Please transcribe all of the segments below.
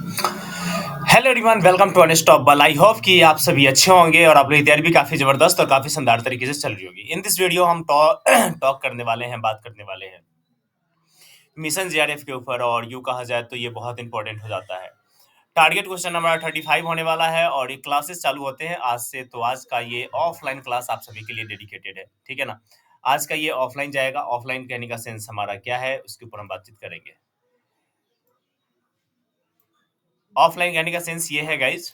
Hello everyone, welcome to unstoppable. I hope कि आप सभी अच्छे होंगे और आप लोग की तैयारी भी काफी जबरदस्त और काफी शानदार तरीके से चल रही होगी। इन दिस वीडियो हम टॉक करने वाले हैं, बात करने वाले हैं मिशन जेआरएफ के ऊपर, और यूं कहा जाए तो ये बहुत इंपॉर्टेंट हो जाता है। टारगेट क्वेश्चन नंबर 35 होने वाला है और ये क्लासेस चालू होते हैं आज से। तो आज का ये ऑफलाइन क्लास आप सभी के लिए डेडिकेटेड है, ठीक है ना। आज का ये ऑफलाइन जाएगा। ऑफलाइन कहने का सेंस हमारा क्या है, उसके ऊपर हम बातचीत करेंगे। ऑफलाइन कहने का सेंस ये है गाइज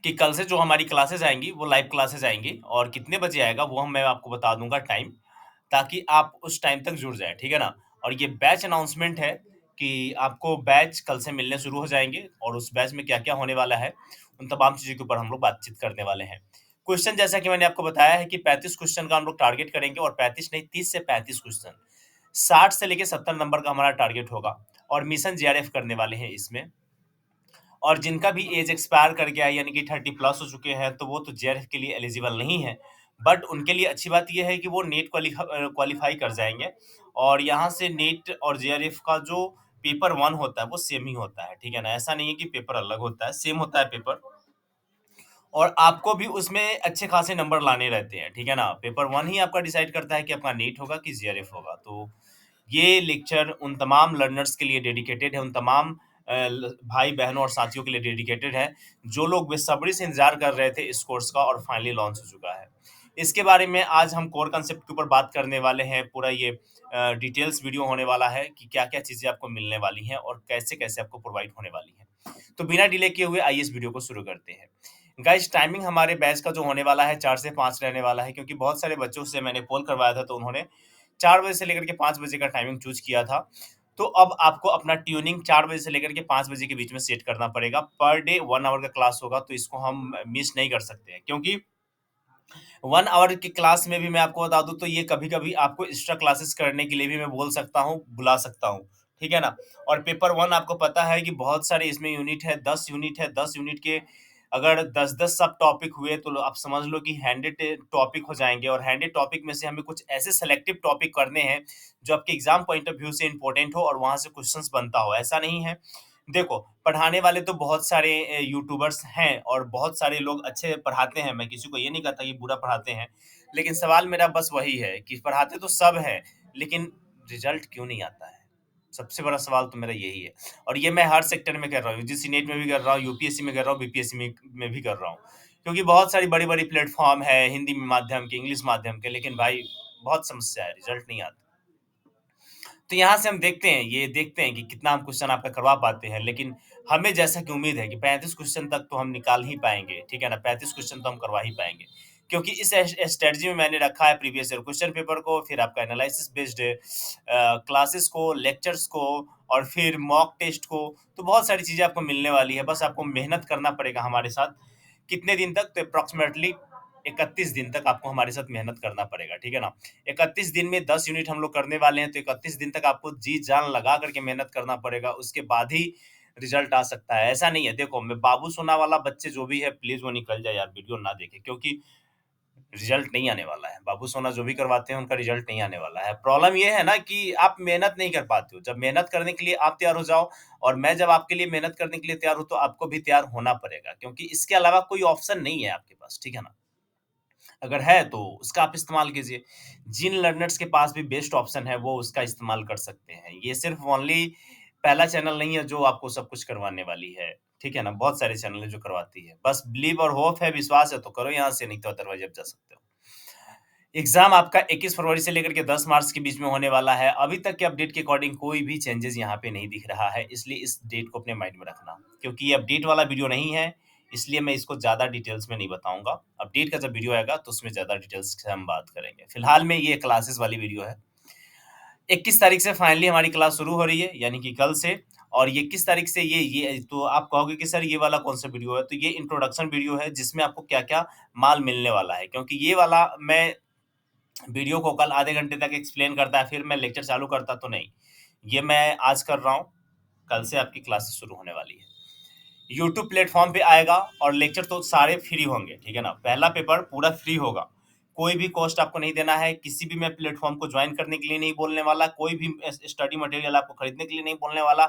कि कल से जो हमारी क्लासेस आएंगी वो लाइव क्लासेस आएंगी, और कितने बजे आएगा वो मैं आपको बता दूंगा टाइम, ताकि आप उस टाइम तक जुड़ जाए, ठीक है ना। और ये बैच अनाउंसमेंट है कि आपको बैच कल से मिलने शुरू हो जाएंगे, और उस बैच में क्या क्या होने वाला है उन तमाम चीजों के ऊपर हम लोग बातचीत करने वाले हैं। क्वेश्चन जैसा कि मैंने आपको बताया है कि 35 क्वेश्चन का हम लोग टारगेट करेंगे, और 35 नहीं, 30 से 35 क्वेश्चन, 60 से लेके 70 नंबर का हमारा टारगेट होगा। और मिशन जेआरएफ करने वाले हैं इसमें। और जिनका भी एज एक्सपायर कर गया है, यानी कि 30 प्लस हो चुके हैं, तो वो तो जेआरएफ के लिए एलिजिबल नहीं है। बट उनके लिए अच्छी बात यह है कि वो नेट क्वालिफाई कर जाएंगे। और यहाँ से नेट और जेआरएफ का जो पेपर वन होता है वो सेम ही होता है, ठीक है ना। ऐसा नहीं है कि पेपर अलग होता है, सेम होता है पेपर। और आपको भी उसमें अच्छे खासे नंबर लाने रहते हैं, ठीक है ना। पेपर वन ही आपका डिसाइड करता है कि आपका नीट होगा कि जेआरएफ होगा। तो ये लेक्चर उन तमाम लर्नर्स के लिए डेडिकेटेड है, उन तमाम भाई बहनों और साथियों के लिए डेडिकेटेड है जो लोग बेसब्री से इंतजार कर रहे थे इस कोर्स का, और फाइनली लॉन्च हो चुका है। इसके बारे में आज हम कोर कंसेप्ट के ऊपर बात करने वाले हैं। पूरा ये डिटेल्स वीडियो होने वाला है कि क्या क्या चीजें आपको मिलने वाली हैं और कैसे कैसे आपको प्रोवाइड होने वाली हैं। तो बिना डिले किए हुए आइए इस वीडियो को शुरू करते हैं। गाइस, टाइमिंग हमारे बैच का जो होने वाला है 4 से 5 रहने वाला है, क्योंकि बहुत सारे बच्चों से मैंने पोल करवाया था तो उन्होंने 4 बजे से लेकर के 5 बजे का टाइमिंग चूज़ किया था। तो अब आपको अपना ट्यूनिंग 4 बजे से लेकर के 5 बजे के बीच में सेट करना पड़ेगा। पर डे 1 आवर का क्लास होगा, तो इसको हम मिस नहीं कर सकते हैं, क्योंकि 1 आवर की क्लास में भी मैं आपको बता दूँ तो ये कभी-कभी आपको एक्स्ट्रा क्लासेस करने के लिए भी मैं बोल सकता हूँ, बुला सकता हूँ, ठीक है ना? और पेपर 1 आपको पता है कि बहुत सारे इसमें यूनिट है, 10 यूनिट है, 10 यूनिट के अगर 10-10 सब टॉपिक हुए तो लो आप समझ लो कि 100 टॉपिक हो जाएँगे, और 100 टॉपिक में से हमें कुछ ऐसे सेलेक्टिव टॉपिक करने हैं, जो आपके एग्ज़ाम पॉइंट ऑफ व्यू से इम्पोर्टेंट हो और वहाँ से क्वेश्चंस बनता हो। ऐसा नहीं है, देखो, पढ़ाने वाले तो बहुत सारे यूट्यूबर्स हैं और बहुत सारे लोग अच्छे पढ़ाते हैं, मैं किसी को ये नहीं कहता कि बुरा पढ़ाते हैं। लेकिन सवाल मेरा बस वही है कि पढ़ाते तो सब हैं, लेकिन रिज़ल्ट क्यों नहीं आता है? सबसे बड़ा सवाल तो मेरा यही है। और ये मैं हर सेक्टर में कर रहा हूँ, यूजीसी नेट में भी कर रहा हूँ, यूपीएससी में कर रहा हूँ, बीपीएससी में भी कर रहा हूँ। क्योंकि बहुत सारी बड़ी-बड़ी प्लेटफ़ॉर्म है, हिंदी माध्यम के, इंग्लिश माध्यम के, लेकिन भाई बहुत समस्या है, रिज़ल्ट नहीं आता। तो यहाँ से हम देखते हैं कि कितना हम क्वेश्चन आपका करवा पाते हैं, लेकिन हमें जैसा कि उम्मीद है कि 35 क्वेश्चन तक तो हम निकाल ही पाएँगे, ठीक है ना? 35 क्वेश्चन तो हम करवा ही पाएँगे। क्योंकि इस स्ट्रैटेजी में मैंने रखा है प्रीवियस ईयर क्वेश्चन पेपर को, फिर आपका एनालिसिस बेस्ड क्लासेस को, लेक्चर्स को, और फिर मॉक टेस्ट को। तो बहुत सारी चीज़ें आपको मिलने वाली है, बस आपको मेहनत करना पड़ेगा हमारे साथ। कितने दिन तक? तो अप्रॉक्सिमेटली 31 दिन तक आपको हमारे साथ मेहनत करना पड़ेगा, ठीक है ना? 31 दिन में 10 यूनिट हम लोग करने वाले हैं, तो 31 दिन तक आपको जी-जान लगा करके मेहनत करना पड़ेगा, उसके बाद ही रिज़ल्ट आ सकता है। ऐसा नहीं है, देखो, मैं बाबू सोना वाला बच्चे जो भी है प्लीज़ वो निकल जाए यार, वीडियो ना देखें, क्योंकि रिज़ल्ट नहीं आने वाला है। बाबू सोना जो भी करवाते हैं उनका रिज़ल्ट नहीं आने वाला है। प्रॉब्लम ये है ना कि आप मेहनत नहीं कर पाते हो। जब मेहनत करने के लिए आप तैयार हो जाओ, और मैं जब आपके लिए मेहनत करने के लिए तैयार हूँ, तो आपको भी तैयार होना पड़ेगा, क्योंकि इसके अलावा कोई ऑप्शन नहीं है आपके पास, ठीक है ना? अगर है तो उसका आप इस्तेमाल कीजिए। जिन लर्नर्स के पास भी बेस्ट ऑप्शन है वो उसका इस्तेमाल कर सकते हैं। ये सिर्फ़ ओनली पहला चैनल नहीं है जो आपको सब कुछ करवाने वाली है, ठीक है ना? बहुत सारे चैनल हैं जो करवाती है। बस बिलीव और होप है, विश्वास है तो करो यहाँ से, नहीं तो अदरवाइज़ आप जा सकते हो। एग्ज़ाम आपका 21 फरवरी से लेकर के 10 मार्च के बीच में होने वाला है। अभी तक के अपडेट के अकॉर्डिंग कोई भी चेंजेज़ यहाँ पे नहीं दिख रहा है, इसलिए इस डेट को अपने माइंड में रखना। क्योंकि ये अपडेट वाला वीडियो नहीं है, इसलिए मैं इसको ज़्यादा डिटेल्स में नहीं बताऊँगा। अपडेट का जब वीडियो आएगा तो उसमें ज़्यादा डिटेल्स से हम बात करेंगे। फिलहाल में ये क्लासेस वाली वीडियो है। 21 तारीख से फाइनली हमारी क्लास शुरू हो रही है, यानी कि कल से। और ये 21 तारीख से ये तो आप कहोगे कि सर ये वाला कौन-सा वीडियो है? तो ये इंट्रोडक्शन वीडियो है जिसमें आपको क्या-क्या माल मिलने वाला है। क्योंकि ये वाला मैं वीडियो को कल आधे घंटे तक एक्सप्लेन करता है, फिर मैं लेक्चर चालू करता तो नहीं। ये मैं आज कर रहा हूँ, कल से आपकी क्लासेस शुरू होने वाली है। यूट्यूब प्लेटफ़ॉर्म पे आएगा, और लेक्चर तो सारे फ्री होंगे, ठीक है ना? पहला पेपर पूरा फ्री होगा। कोई भी कॉस्ट आपको नहीं देना है, किसी भी मैं प्लेटफ़ॉर्म को जॉइन करने के लिए नहीं बोलने वाला, कोई भी स्टडी मटेरियल आपको खरीदने के लिए नहीं बोलने वाला।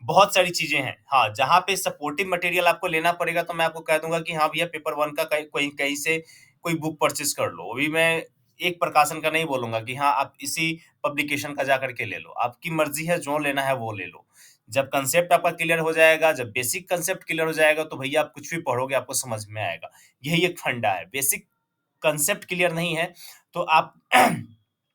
बहुत सारी चीज़ें हैं। हाँ, जहाँ पे सपोर्टिव मटेरियल आपको लेना पड़ेगा तो मैं आपको कह दूँगा कि हाँ भैया पेपर 1 का कहीं कोई कहीं से कोई बुक परचेज़ कर लो। अभी मैं एक प्रकाशन का नहीं बोलूँगा कि हाँ, आप इसी पब्लिकेशन का जा कर के ले लो। आपकी मर्ज़ी है, जो लेना है वो ले लो। जब कांसेप्ट आपका क्लियर हो जाएगा, जब बेसिक कांसेप्ट क्लियर हो जाएगा तो भैया आप कुछ भी पढ़ोगे आपको समझ में आएगा। यही एक फंडा है। बेसिक कांसेप्ट क्लियर नहीं है तो आप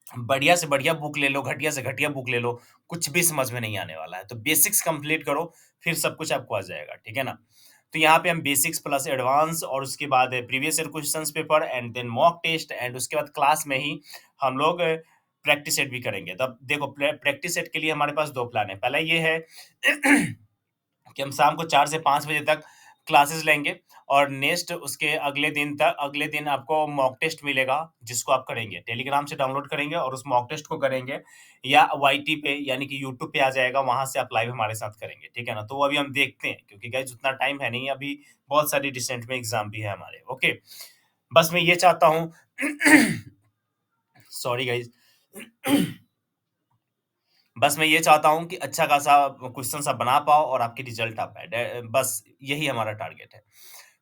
बढ़िया से बढ़िया बुक ले लो, घटिया से घटिया बुक ले लो, कुछ भी समझ में नहीं आने वाला है। तो बेसिक्स कंप्लीट करो, फिर सब कुछ आपको आ जाएगा, ठीक है ना? तो यहाँ पे हम बेसिक्स प्लस एडवांस और उसके बाद previous year questions paper and then mock test and उसके बाद क्लास में ही हम लोग प्रैक्टिस सेट भी करेंगे। तब देखो प्रैक्टिस सेट के लिए हमारे पास 2 प्लान है। पहला ये है कि हम शाम को 4 से 5 बजे तक क्लासेस लेंगे और नेक्स्ट उसके अगले दिन आपको मॉक टेस्ट मिलेगा, जिसको आप करेंगे। टेलीग्राम से डाउनलोड करेंगे और उस मॉक टेस्ट को करेंगे या वाईटी पे यानी कि यूट्यूब पे आ जाएगा, वहाँ से आप लाइव हमारे साथ करेंगे, ठीक है ना? तो वो अभी हम देखते हैं क्योंकि गाइस उतना टाइम है नहीं, अभी बहुत सारी रिसेंट में एग्ज़ाम भी है हमारे, ओके? बस मैं ये चाहता हूँ सॉरी गाइस बस मैं ये चाहता हूँ कि अच्छा खासा क्वेश्चन आप बना पाओ और आपकी रिजल्ट आ पाए। बस यही हमारा टारगेट है।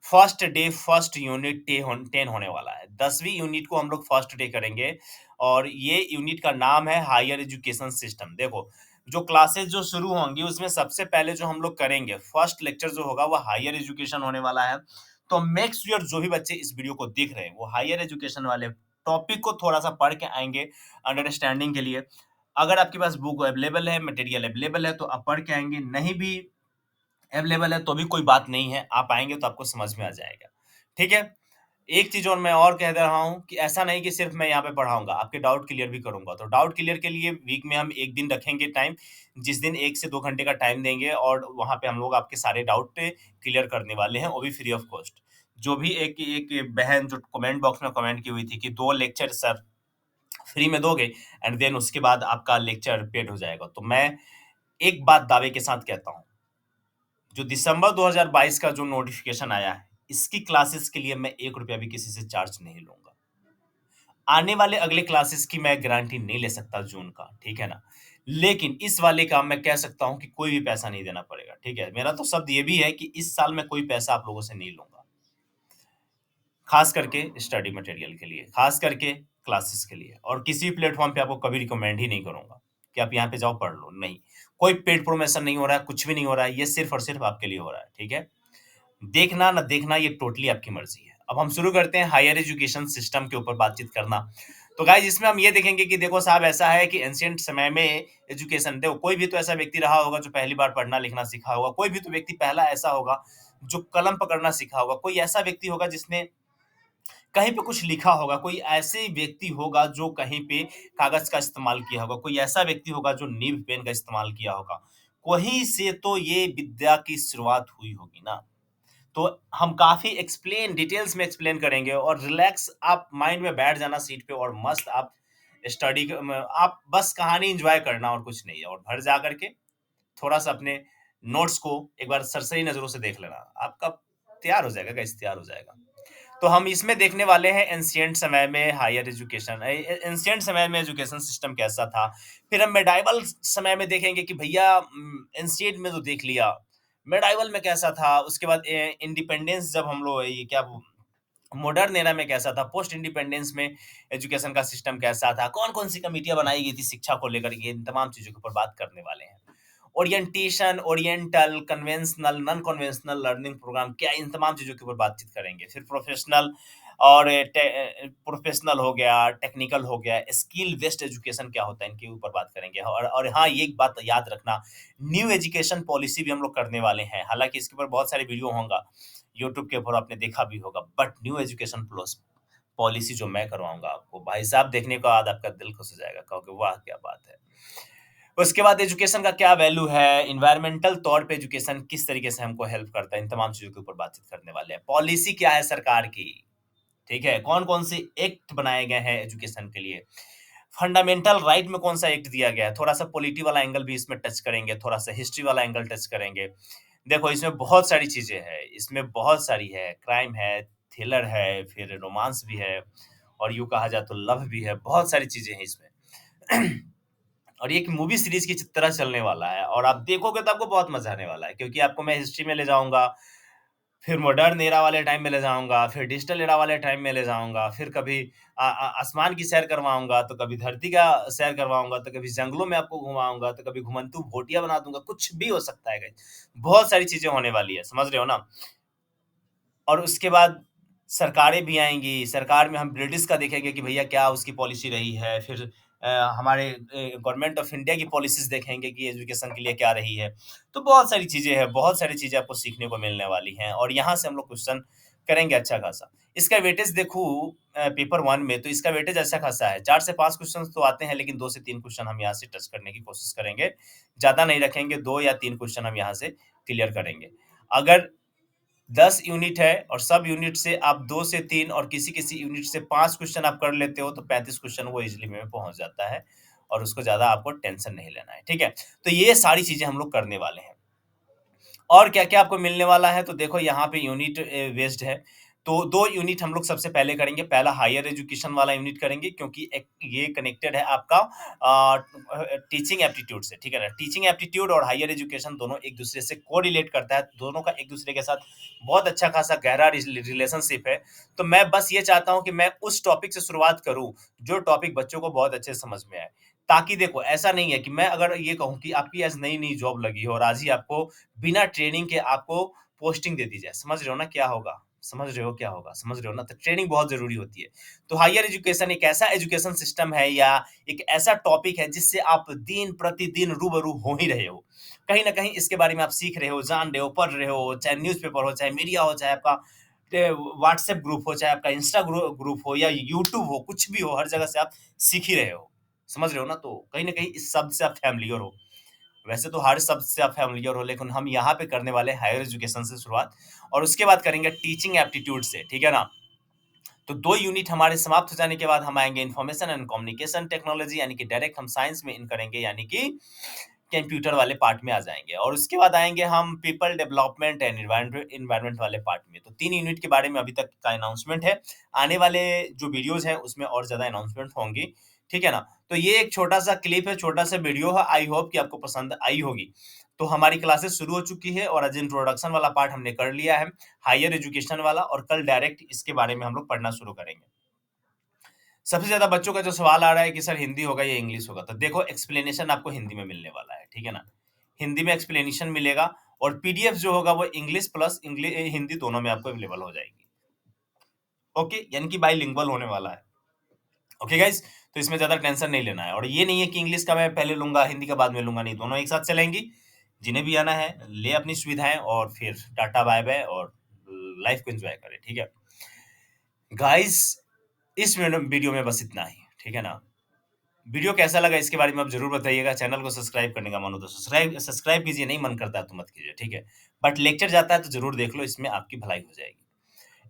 फर्स्ट डे फर्स्ट यूनिट 10 होने वाला है। 10वीं यूनिट को हम लोग फर्स्ट डे करेंगे और ये यूनिट का नाम है हायर एजुकेशन सिस्टम। देखो, जो क्लासेस जो शुरू होंगी उसमें सबसे पहले जो हम लोग करेंगे, फर्स्ट लेक्चर जो होगा वो हायर एजुकेशन होने वाला है। तो मेक श्योर जो भी बच्चे इस वीडियो को देख रहे हैं, वो हायर एजुकेशन वाले टॉपिक को थोड़ा-सा पढ़ के आएँगे अंडरस्टैंडिंग के लिए। अगर आपके पास बुक अवेलेबल है, मटेरियल अवेलेबल है तो आप पढ़ के आएँगे, नहीं भी अवेलेबल है तो भी कोई बात नहीं है, आप आएँगे तो आपको समझ में आ जाएगा। ठीक है? एक चीज़ और मैं और कह दे रहा हूँ कि ऐसा नहीं कि सिर्फ़ मैं यहाँ पे पढ़ाऊँगा, आपके डाउट क्लियर भी करूँगा। तो डाउट क्लियर के लिए वीक में हम 1 दिन रखेंगे टाइम, जिस दिन 1 से 2 घंटे का टाइम देंगे और वहाँ पे हम लोग आपके सारे डाउट क्लियर करने वाले हैं, वो भी फ्री ऑफ कॉस्ट। जो भी एक एक बहन जो कमेंट बॉक्स में कमेंट की हुई थी कि 2 लेक्चर सर फ्री में दोगे एंड देन उसके बाद आपका लेक्चर पेड हो जाएगा। तो मैं एक बात दावे के साथ कहता हूँ, जो दिसंबर 2022 का जो नोटिफ़िकेशन आया है, इसकी क्लासेस के लिए मैं ₹1 भी किसी से चार्ज नहीं लूँगा। आने वाले अगले क्लासेस की मैं गारंटी नहीं ले सकता जून का, ठीक है ना? लेकिन इस वाले का मैं कह सकता हूँ कि कोई भी पैसा नहीं देना पड़ेगा, ठीक है? मेरा तो शब्द ये भी है कि इस साल मैं कोई पैसा आप लोगों से नहीं लूँगा। खास करके स्टडी मटेरियल के लिए, खास करके क्लासेस के लिए और किसी भी प्लेटफ़ॉर्म पे आपको कभी रिकमेंड ही नहीं करूँगा कि आप यहाँ पे जाओ पढ़ लो, नहीं। कोई पेड प्रमोशन नहीं हो रहा है, कुछ भी नहीं हो रहा है, ये सिर्फ़ और सिर्फ़ आपके लिए हो रहा है, ठीक है? देखना ना देखना ये टोटली आपकी मर्ज़ी है। अब हम शुरू करते हैं हायर एजुकेशन सिस्टम के ऊपर बातचीत करना। तो गाइज़ इसमें हम ये देखेंगे कि देखो साहब ऐसा है कि एंशिएंट समय में एजुकेशन देखो कोई भी तो ऐसा व्यक्ति रहा होगा जो पहली बार पढ़ना-लिखना सीखा होगा, कोई भी तो व्यक्ति पहला ऐसा होगा जो कलम पकड़ना सीखा होगा, कोई ऐसा व्यक्ति होगा जिसने कहीं पे कुछ लिखा होगा, कोई ऐसे व्यक्ति होगा जो कहीं पे कागज़ का इस्तेमाल किया होगा, कोई ऐसा व्यक्ति होगा जो नीब पेन का इस्तेमाल किया होगा। वहीं से तो ये विद्या की शुरुआत हुई होगी ना। तो हम काफ़ी एक्सप्लेन डिटेल्स में एक्सप्लेन करेंगे और रिलैक्स आप माइंड में बैठ जाना सीट पे और मस्त आप स्टडी आप बस कहानी एन्जॉय करना और कुछ नहीं है और घर जा कर के थोड़ा-सा अपने नोट्स को एक बार सरसरी नज़रों से देख लेना। आपका तैयार हो जाएगा गाइस तैयार हो जाएगा। तो हम इसमें देखने वाले हैं एंशिएंट समय में हायर एजुकेशन एंशिएंट समय में एजुकेशन सिस्टम कैसा था। फिर हम मेडाइवल समय में देखेंगे कि भैया एंशिएंट में तो देख लिया, मेडाइवल में कैसा था, उसके बाद इंडिपेंडेंस जब हम लोग ये क्या मॉडर्न एरा में कैसा था, पोस्ट इंडिपेंडेंस में एजुकेशन का सिस्टम कैसा था, कौन-कौन सी कमिटियाँ बनाई गई थी शिक्षा को लेकर के, इन तमाम चीज़ों के ऊपर बात करने वाले हैं। Orientation, oriental, conventional, non conventional learning program क्या इन तमाम चीज़ों के ऊपर बातचीत करेंगे। फिर प्रोफेशनल और प्रोफेशनल हो गया, टेक्निकल हो गया, स्किल बेस्ड एजुकेशन क्या होता है, इनके ऊपर बात करेंगे। और हाँ, ये एक बात याद रखना, न्यू एजुकेशन पॉलिसी भी हम लोग करने वाले हैं। हालाँकि इसके ऊपर बहुत सारे वीडियो होंगा, यूट्यूब के ऊपर आपने देखा भी होगा, बट न्यू एजुकेशन पॉलिसी जो मैं करवाऊँगा आपको, भाई साहब देखने के बाद आपका दिल खुश हो जाएगा, कहोगे वाह! क्या बात है। उसके बाद एजुकेशन का क्या वैल्यू है, एनवायरमेंटल तौर पे एजुकेशन किस तरीके से हमको हेल्प करता है, इन तमाम चीज़ों के ऊपर बातचीत करने वाले हैं। पॉलिसी क्या है सरकार की, ठीक है? कौन-कौन से एक्ट बनाए गए हैं एजुकेशन के लिए। फंडामेंटल राइट में कौन-सा एक्ट दिया गया है, थोड़ा-सा पॉलिटी वाला एंगल भी इसमें टच करेंगे, थोड़ा-सा हिस्ट्री वाला एंगल टच करेंगे। देखो इसमें बहुत सारी चीज़ें हैं, इसमें बहुत सारी है, क्राइम है, थ्रिलर है, फिर रोमांस भी है और यूँ कहा जाए तो लव भी है, बहुत सारी चीज़ें हैं इसमें। और ये एक मूवी सीरीज की तरह चलने वाला है और आप देखोगे तो आपको बहुत मजा आने वाला है, क्योंकि आपको मैं हिस्ट्री में ले जाऊंगा, फिर मॉडर्न एरा वाले टाइम में ले जाऊंगा, फिर डिजिटल एरा वाले टाइम में ले जाऊंगा, फिर कभी आसमान की सैर करवाऊंगा, तो कभी धरती का सैर करवाऊंगा, तो कभी जंगलों में आपको घुमाऊंगा, तो कभी घुमंतू भोटिया बना दूंगा, कुछ भी हो सकता है guys। बहुत सारी चीजें होने वाली है, समझ रहे हो ना। और उसके बाद सरकारें भी आएँगी, सरकार में हम ब्रिटिश का देखेंगे कि भैया क्या उसकी पॉलिसी रही है, फिर हमारे गवर्नमेंट ऑफ इंडिया की पॉलिसीज़ देखेंगे कि एजुकेशन के लिए क्या रही है। तो बहुत सारी चीज़ें हैं, बहुत सारी चीज़ें आपको सीखने को मिलने वाली हैं और यहाँ से हम लोग क्वेश्चन करेंगे अच्छा खासा। इसका वेटेज देखूँ पेपर 1 में तो इसका वेटेज अच्छा खासा है, 4 से 5 क्वेश्चन्स तो आते हैं, लेकिन 2 से 3 क्वेश्चन हम यहाँ से टच करने की कोशिश करेंगे। ज़्यादा नहीं रखेंगे, 2 या 3 क्वेश्चन हम यहाँ से क्लियर करेंगे। अगर 10 यूनिट है और सब यूनिट से आप 2 से 3 और किसी-किसी यूनिट से 5 क्वेश्चन आप कर लेते हो, तो 35 क्वेश्चन वो ईज़िली में पहुँच जाता है और उसको ज़्यादा आपको टेंशन नहीं लेना है, ठीक है? तो ये सारी चीज़ें हम लोग करने वाले हैं। और क्या-क्या आपको मिलने वाला है, तो देखो यहाँ पे यूनिट बेस्ड है। तो 2 यूनिट हम लोग सबसे पहले करेंगे। पहला हायर एजुकेशन वाला यूनिट करेंगे, क्योंकि एक ये कनेक्टेड है आपका टीचिंग एप्टीट्यूड से, ठीक है ना? टीचिंग एप्टीट्यूड और हायर एजुकेशन दोनों एक-दूसरे से कोरिलेट करता है। दोनों का एक-दूसरे के साथ बहुत अच्छा खासा गहरा रिलेशनशिप है। तो मैं बस ये चाहता हूँ कि मैं उस टॉपिक से शुरुआत करूँ, जो टॉपिक बच्चों को बहुत अच्छे से समझ में आए। ताकि देखो ऐसा नहीं है कि मैं अगर ये कहूँ कि आपकी आज नई-नई जॉब लगी हो और आज ही आपको बिना ट्रेनिंग के आपको पोस्टिंग दे दी जाए, समझ रहे हो ना क्या होगा? समझ रहे हो क्या होगा? समझ रहे हो ना? तो ट्रेनिंग बहुत ज़रूरी होती है। तो हायर एजुकेशन एक ऐसा एजुकेशन सिस्टम है या एक ऐसा टॉपिक है जिससे आप दिन-प्रतिदिन रूबरू हो ही रहे हो। कहीं न कहीं इसके बारे में आप सीख रहे हो, जान रहे हो, पढ़ रहे हो, चाहे न्यूज़पेपर हो, चाहे मीडिया हो, चाहे आपका व्हाट्सएप ग्रुप हो, चाहे आपका इंस्टा ग्रुप हो या यूट्यूब हो, कुछ भी हो, हर जगह से आप सीख ही रहे हो। समझ रहे हो ना? तो कहीं न कहीं इस शब्द से आप फ़ैमिलियर हो। वैसे तो हर शब्द से आप फ़ैमिलियर हो, लेकिन हम यहाँ पे करने वाले हैं हायर एजुकेशन से शुरुआत और उसके बाद करेंगे टीचिंग एप्टीट्यूड से, ठीक है ना? तो 2 यूनिट हमारे समाप्त हो जाने के बाद हम आएँगे इन्फॉर्मेशन एंड कम्युनिकेशन टेक्नोलॉजी, यानी कि डायरेक्ट हम साइंस में इन करेंगे, यानी कि कंप्यूटर वाले पार्ट में आ जाएँगे और उसके बाद आएँगे हम पीपल डेवलपमेंट एंड एनवायरनमेंट वाले पार्ट में। तो 3 यूनिट के बारे में अभी तक का अनाउंसमेंट है। आने वाले जो वीडियोज़ हैं उसमें और ज़्यादा अनाउंसमेंट होंगी, ठीक है ना? तो ये एक छोटा-सा क्लिप है, छोटा-सा वीडियो है, आई होप कि आपको पसंद आई होगी। तो हमारी क्लासेस शुरू हो चुकी है और आज इंट्रोडक्शन वाला पार्ट हमने कर लिया है, हायर एजुकेशन वाला, और कल डायरेक्ट इसके बारे में हम लोग पढ़ना शुरू करेंगे। सबसे ज़्यादा बच्चों का जो सवाल आ रहा है कि सर हिंदी होगा या इंग्लिश होगा? तो देखो एक्सप्लेनेशन आपको हिंदी में मिलने वाला है, ठीक है ना? हिंदी में एक्सप्लेनेशन मिलेगा और पीडीएफ जो होगा वो इंग्लिश प्लस हिंदी दोनों में आपको अवेलेबल हो जाएगी। ओके? यानी कि बाइलिंगुअल होने वाला है। Okay guys? तो इसमें ज़्यादा टेंशन नहीं लेना है और ये नहीं है कि इंग्लिश का मैं पहले लूँगा, हिंदी का बाद में लूँगा, नहीं, दोनों एक साथ चलेंगी। जिन्हें भी आना है, ले अपनी सुविधाएँ और फिर टाटा बाय-बाय और लाइफ़ को एन्जॉय करें, ठीक है? गाइज़, इस वीडियो में बस इतना ही, ठीक है ना? वीडियो कैसा लगा इसके बारे में आप ज़रूर बताइएगा। चैनल को सब्सक्राइब करने का मन हो तो सब्सक्राइब सब्सक्राइब कीजिए, नहीं मन करता है तो मत कीजिए, ठीक है? बट लेक्चर जाता है तो ज़रूर देख लो, इसमें आपकी भलाई हो जाएगी।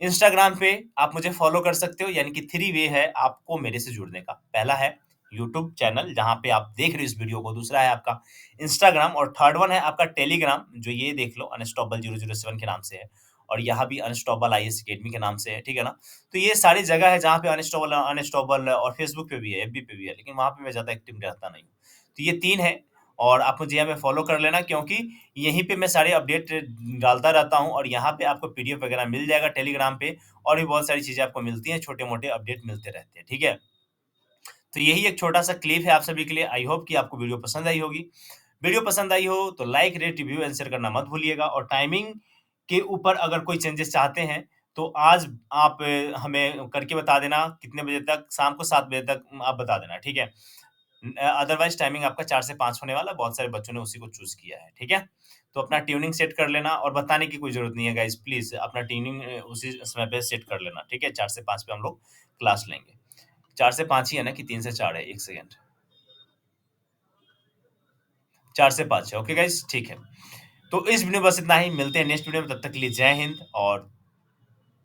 इंस्टाग्राम पे आप मुझे फॉलो कर सकते हो, यानी कि 3 वे है आपको मेरे से जुड़ने का। पहला है यूट्यूब चैनल जहाँ पे आप देख रहे हो इस वीडियो को, दूसरा है आपका इंस्टाग्राम और थर्ड वन है आपका टेलीग्राम, जो ये देख लो अनस्टॉपेबल 007 के नाम से है और यहाँ भी अनस्टॉपेबल आईएएस अकेडमी के नाम से है, ठीक है ना? तो ये सारी जगह है जहाँ पे अनस्टॉपेबल अनस्टॉपेबल और फेसबुक पे भी है, एफबी पे भी है, लेकिन वहाँ पे मैं ज़्यादा एक्टिव रहता नहीं हूँ। तो ये 3 है और आप मुझे यहाँ पे फॉलो कर लेना, क्योंकि यहीं पे मैं सारे अपडेट डालता रहता हूँ और यहाँ पे आपको पीडीएफ वगैरह मिल जाएगा टेलीग्राम पे और भी बहुत सारी चीज़ें आपको मिलती हैं, छोटे-मोटे अपडेट मिलते रहते हैं, ठीक है? तो यही एक छोटा-सा क्लिप है आप सभी के लिए। आई होप कि आपको वीडियो पसंद आई होगी। वीडियो पसंद आई हो तो like, rate, review and share करना मत भूलिएगा और टाइमिंग के ऊपर अगर कोई चेंजेस चाहते हैं, तो आज आप हमें करके बता देना कितने बजे तक, शाम को 7 बजे तक आप बता देना, ठीक है? अदरवाइज़ टाइमिंग आपका 4 से 5 होने वाला है, बहुत सारे बच्चों ने उसी को चूज़ किया है, ठीक है? तो अपना ट्यूनिंग सेट कर लेना और बताने की कोई ज़रूरत नहीं है गाइज़, प्लीज़ अपना ट्यूनिंग उसी समय पे सेट कर लेना, ठीक है? 4 से 5 पे हम लोग क्लास लेंगे। 4 से 5 ही है ना कि 3 से 4 है? 1 सेकंड। 4 से 5 है, ओके गाइज़? ठीक है। तो इस वीडियो में बस इतना ही, मिलते हैं नेक्स्ट वीडियो में, तब तक के लिए जय हिंद और